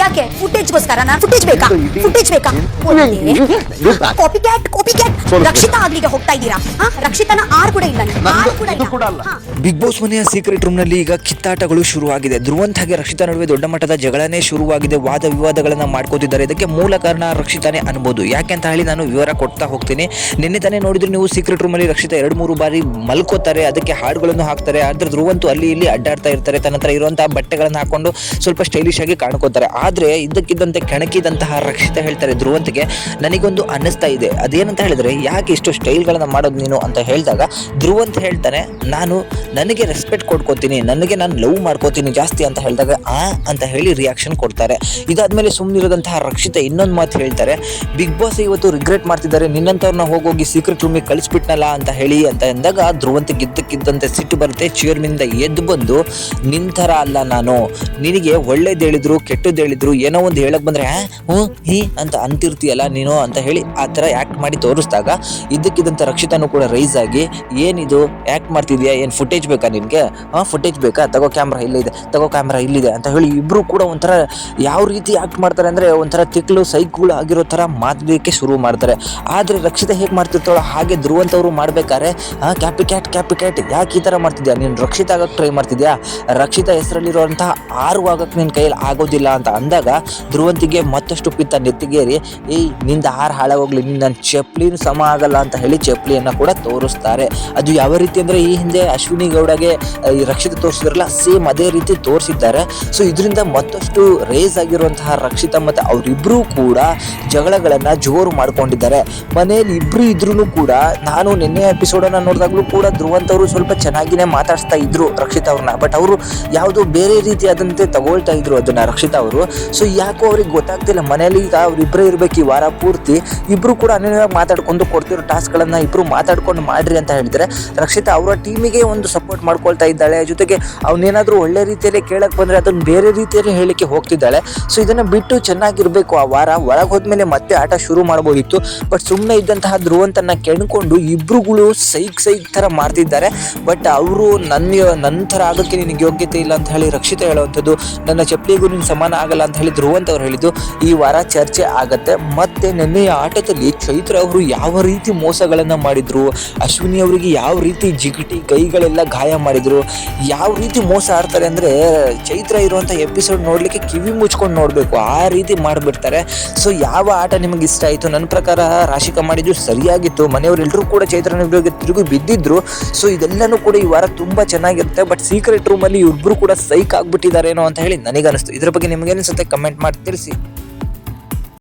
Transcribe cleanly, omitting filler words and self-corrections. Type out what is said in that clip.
ಯಾಕೆ ಫುಟೇಜ್ಗೋಸ್ಕರ ನಾನು ಫುಟೇಜ್ ಬೇಕಾ ಕಾಪಿ ಕ್ಯಾಟ್ ರಕ್ಷಿತಾ ಆಗ್ಲಿಗೆ ಹೋಗ್ತಾ ಇದ್ದೀರಾ? ರಕ್ಷಿತನ ಆರ್ ಕೂಡ ಇಲ್ಲ, ಬಿಗ್ ಬಾಸ್ ಮನೆಯ ಸೀಕ್ರೆಟ್ ರೂಮ್ ನಲ್ಲಿ ಈಗ ಕಿತ್ತಾಟಗಳು ಶುರುವಾಗಿದೆ. ಧ್ರುವಂತ್ ಹಾಗೆ ರಕ್ಷಿತಾ ನಡುವೆ ದೊಡ್ಡ ಮಟ್ಟದ ಜಗಳನೇ ಶುರುವಾಗಿದೆ. ವಾದ ವಿವಾದಗಳನ್ನ ಮಾಡ್ಕೋತಿದ್ದಾರೆ. ಇದಕ್ಕೆ ಮೂಲ ಕಾರಣ ರಕ್ಷಿತಾನೇ ಅನ್ಬೋದು. ಯಾಕೆ ಅಂತ ಹೇಳಿ ನಾನು ವಿವರ ಕೊಡ್ತಾ ಹೋಗ್ತೀನಿ. ನಿನ್ನೆ ತಾನೇ ನೋಡಿದ್ರೆ ನೀವು ಸೀಕ್ರೆಟ್ ರೂಮ್ ಅಲ್ಲಿ ರಕ್ಷಿತಾ 2-3 ಬಾರಿ ಮಲ್ಕೋತಾರೆ, ಅದಕ್ಕೆ ಹಾಡುಗಳನ್ನು ಹಾಕ್ತಾರೆ. ಆದ್ರೆ ಧ್ರುವಂತು ಅಲ್ಲಿ ಇಲ್ಲಿ ಅಡ್ಡಾಡ್ತಾ ಇರ್ತಾರೆ. ತನ್ನ ಹತ್ರ ಇರುವಂತಹ ಬಟ್ಟೆಗಳನ್ನ ಹಾಕೊಂಡು ಸ್ವಲ್ಪ ಸ್ಟೈಲಿಶ್ ಆಗಿ ಕಾಣ್ಕೋತಾರೆ. ಆದ್ರೆ ಇದ್ದಕ್ಕಿದ್ದಂತೆ ಕೆಣಕಿದಂತಹ ರಕ್ಷಿತಾ ಹೇಳ್ತಾರೆ ಧ್ರುವಂತ್ಗೆ, ನನಗೊಂದು ಅನ್ನಿಸ್ತಾ ಇದೆ, ಅದೇನಂತ ಹೇಳಿದ್ರೆ ಯಾಕೆ ಇಷ್ಟು ಸ್ಟೈಲ್ಗಳನ್ನ ಮಾಡೋದು ನೀನು ಅಂತ ಹೇಳಿದಾಗ ಧ್ರುವಂತ್ ಹೇಳ್ತಾನೆ, ನನಗೆ ರೆಸ್ಪೆಕ್ಟ್ ಕೊಡ್ಕೋತೀನಿ, ನಾನು ಲವ್ ಮಾಡ್ಕೋತೀನಿ ಜಾಸ್ತಿ ಅಂತ ಹೇಳಿದಾಗ ಅಂತ ಹೇಳಿ ರಿಯಾಕ್ಷನ್ ಕೊಡ್ತಾರೆ. ಇದಾದ್ಮೇಲೆ ಸುಮ್ಮನಿರೋದಂತಹ ರಕ್ಷಿತಾ ಇನ್ನೊಂದು ಮಾತು ಹೇಳ್ತಾರೆ, ಬಿಗ್ ಬಾಸ್ ಇವತ್ತು ರಿಗ್ರೆಟ್ ಮಾಡ್ತಿದ್ದಾರೆ, ನಿನ್ನಂತವ್ರನ್ನ ಹೋಗಿ ಸೀಕ್ರೆಟ್ ರೂಮಿಗೆ ಕಳಿಸ್ಬಿಟ್ನಲ್ಲ ಅಂತ ಹೇಳಿ ಅಂತ ಅಂದಾಗ ಧ್ರುವಂತಿಗೆ ಇದ್ದಕ್ಕಿದ್ದಂತೆ ಸಿಟ್ಟು ಬರುತ್ತೆ. ಚೇರ್ನಿಂದ ಎದ್ದು ಬಂದು, ನಿಂತರ ಅಲ್ಲ ನಾನು, ನಿನಗೆ ಒಳ್ಳೇದು ಹೇಳಿದ್ರು ಕೆಟ್ಟದ್ದು ಹೇಳಿದ್ರು ಏನೋ ಒಂದು ಹೇಳಕ್ ಬಂದ್ರೆ ಅಂತ ಅಂತಿರ್ತೀಯಲ್ಲ ನೀನು ಅಂತ ಹೇಳಿ ಆ ಥರ ಆ್ಯಕ್ಟ್ ಮಾಡಿ ತೋರಿಸಿದಾಗ ಇದ್ದಕ್ಕಿದ್ದಂಥ ರಕ್ಷಿತಾನು ಕೂಡ ರೈಸ್ ಆಗಿ, ಏನಿದು ಆ್ಯಕ್ಟ್ ಮಾಡ್ತಿದ್ಯಾ, ಏನು ಫುಟೇಜ್ ಬೇಕಾ ನಿನಗೆ? ಫುಟೇಜ್ ಬೇಕಾ, ತಗೋ ಕ್ಯಾಮ್ರಾ ಇಲ್ಲಿದೆ ಅಂತ ಹೇಳಿ ಇಬ್ಬರು ಕೂಡ ಒಂಥರ ಯಾವ ರೀತಿ ಆ್ಯಕ್ಟ್ ಮಾಡ್ತಾರೆ ಅಂದರೆ ಒಂಥರ ತಿಕ್ಲು ಸೈಕ್ಗಳು ಆಗಿರೋ ಥರ ಮಾತಲಿಕ್ಕೆ ಶುರು ಮಾಡ್ತಾರೆ. ಆದರೆ ರಕ್ಷಿತಾ ಹೇಗೆ ಮಾಡ್ತಿರ್ತಾಳೋ ಹಾಗೆ ಧ್ರುವಂತ್ ಅವರು ಮಾಡ್ಬೇಕಾದ್ರೆ ಕ್ಯಾಪಿ ಕ್ಯಾಟ್ ಯಾಕೆ ಈ ಥರ ಮಾಡ್ತಿದ್ಯಾ, ನೀನು ರಕ್ಷಿತಾ ಆಗಕ್ಕೆ ಟ್ರೈ ಮಾಡ್ತಿದ್ಯಾ, ರಕ್ಷಿತಾ ಹೆಸರಲ್ಲಿರುವಂತಹ ಆಗುವಾಗ ನಿನ್ನ ಕೈಯಲ್ಲಿ ಆಗೋದಿಲ್ಲ ಅಂತ ಅಂದಾಗ ಧ್ರುವಂತಿಗೆ ಮತ್ತಷ್ಟು ಪಿತ್ತ ನೆತ್ತಿಗೇರಿ, ನಿಂದ ಹಾಳಾಗೋಗ್ಲಿ, ನನ್ನ ಚಪ್ಲಿನೂ ಸಮ ಆಗಲ್ಲ ಅಂತ ಹೇಳಿ ಚಪ್ಲಿಯನ್ನು ಕೂಡ ತೋರಿಸ್ತಾರೆ. ಅದು ಯಾವ ರೀತಿ ಅಂದರೆ ಈ ಹಿಂದೆ ಅಶ್ವಿನಿ ಗೌಡಗೆ ಈ ರಕ್ಷಿತಾ ತೋರಿಸಿದ್ರಲ್ಲ, ಸೇಮ್ ಅದೇ ರೀತಿ ತೋರಿಸಿದ್ದಾರೆ. ಸೊ ಇದರಿಂದ ಮತ್ತಷ್ಟು ರೇಸ್ ಆಗಿರುವಂತಹ ರಕ್ಷಿತಾ ಮತ್ತು ಅವರಿಬ್ಬರೂ ಕೂಡ ಜಗಳಗಳನ್ನು ಜೋರು ಮಾಡ್ಕೊಂಡಿದ್ದಾರೆ. ಮನೆಯಲ್ಲಿ ಇಬ್ಬರು ಇದ್ರೂ ಕೂಡ ನಾನು ನಿನ್ನೆ ಎಪಿಸೋಡನ್ನು ನೋಡಿದಾಗಲೂ ಕೂಡ ಧ್ರುವಂತ್ ಅವರು ಸ್ವಲ್ಪ ಚೆನ್ನಾಗಿನೇ ಮಾತಾಡ್ಸ್ತಾ ಇದ್ರು ರಕ್ಷಿತಾ ಅವ್ರನ್ನ, ಬಟ್ ಅವರು ಯಾವುದೋ ಬೇರೆ ರೀತಿಯಾದಂತೆ ತಗೊಳ್ತಾ ಇದ್ರು ಅದನ್ನ ರಕ್ಷಿತಾ ಅವರು. ಸೊ ಯಾಕೋ ಅವ್ರಿಗೆ ಗೊತ್ತಾಗ್ತಿಲ್ಲ, ಮನೇಲಿ ಈಗ ಅವ್ರಿಬ್ಬರೇ ಇರ್ಬೇಕು ಈ ವಾರ ಪೂರ್ತಿ, ಇಬ್ರು ಕೂಡ ಅನ್ಯವಾಗಿ ಮಾತಾಡ್ಕೊಂಡು ಕೊಡ್ತಿರೋ ಟಾಸ್ಕ್ಗಳನ್ನ ಇಬ್ರು ಮಾತಾಡ್ಕೊಂಡು ಮಾಡ್ರಿ ಅಂತ ಹೇಳಿದ್ರೆ ರಕ್ಷಿತಾ ಅವರ ಟೀಮಿಗೆ ಒಂದು ಸಪೋರ್ಟ್ ಮಾಡ್ಕೊಳ್ತಾ ಇದ್ದಾಳೆ. ಜೊತೆಗೆ ಅವನೇನಾದ್ರೂ ಒಳ್ಳೆ ರೀತಿಯಲ್ಲಿ ಕೇಳಕ್ ಬಂದ್ರೆ ಅದನ್ನ ಬೇರೆ ರೀತಿಯಲ್ಲಿ ಹೇಳಿಕೆ ಹೋಗ್ತಿದ್ದಾಳೆ. ಸೊ ಇದನ್ನ ಬಿಟ್ಟು ಚೆನ್ನಾಗಿರ್ಬೇಕು, ಆ ವಾರ ಒಳಗೆ ಹೋದ್ಮೇಲೆ ಮತ್ತೆ ಆಟ ಶುರು ಮಾಡ್ಬೋದಿತ್ತು. ಬಟ್ ಸುಮ್ಮನೆ ಇದ್ದಂತಹ ಧ್ರುವಂತನ್ನ ಕೆಣ್ಕೊಂಡು ಇಬ್ರುಗಳು ಸೈಕ್ ತರ ಮಾಡ್ತಿದ್ದಾರೆ. ಬಟ್ ಅವರು ನನ್ನ ಥರ ಆಗೋಕ್ಕೆ ನಿನಗೆ ಯೋಗ್ಯತೆ ಇಲ್ಲ ಅಂತ ಹೇಳಿ ರಕ್ಷಿತಾ ಹೇಳುವಂಥದ್ದು, ನನ್ನ ಚಪ್ಪಲಿಗೂ ನೀನು ಸಮಾನ ಆಗಲ್ಲ ಅಂತ ಹೇಳಿ ಧ್ರುವಂತ್ ಅವ್ರು ಹೇಳಿದ್ದು ಈ ವಾರ ಚರ್ಚೆ ಆಗತ್ತೆ. ಮತ್ತೆ ನಿನ್ನೆಯ ಆಟದಲ್ಲಿ ಚೈತ್ರ ಅವರು ಯಾವ ರೀತಿ ಮೋಸಗಳನ್ನ ಮಾಡಿದ್ರು, ಅಶ್ವಿನಿ ಅವರಿಗೆ ಯಾವ ರೀತಿ ಜಿಗಿಟಿ ಕೈಗಳೆಲ್ಲ ಗಾಯ ಮಾಡಿದ್ರು, ಯಾವ ರೀತಿ ಮೋಸ ಆಡ್ತಾರೆ ಅಂದ್ರೆ ಚೈತ್ರ ಇರುವಂತ ಎಪಿಸೋಡ್ ನೋಡ್ಲಿಕ್ಕೆ ಕಿವಿ ಮುಚ್ಕೊಂಡು ನೋಡ್ಬೇಕು, ಆ ರೀತಿ ಮಾಡ್ಬಿಡ್ತಾರೆ. ಸೊ ಯಾವ ಆಟ ನಿಮಗೆ ಇಷ್ಟ ಆಯ್ತು? ನನ್ನ ಪ್ರಕಾರ ರಾಶಿಕಾ ಮಾಡಿದ್ದು ಸರಿಯಾಗಿತ್ತು, ಮನೆಯವರೆಲ್ಲರೂ ಕೂಡ ಚೈತ್ರನ ತಿರುಗಿ ಬಿದ್ದಿದ್ರು. ಸೊ ಇದೆಲ್ಲನೂ ಕೂಡ ಈ ವಾರ ತುಂಬಾ ಚೆನ್ನಾಗಿರುತ್ತೆ. ಬಟ್ ಸೀಕ್ರೆಟ್ ರೂಮ್ ಅಲ್ಲಿ ಇಬ್ಬರು ಕೂಡ ಸೈಕ್ ಆಗ್ಬಿಟ್ಟಿದ್ದಾರೇನೋ ಅಂತ ಹೇಳಿ ನನಗನ್ನಿಸ್ತು. ಇದ್ರ ಬಗ್ಗೆ ನಿಮ್ಗೆ ಅನ್ಸುತ್ತೆ ಕಮೆಂಟ್ ಮಾಡಿ ತಿಳಿಸಿ.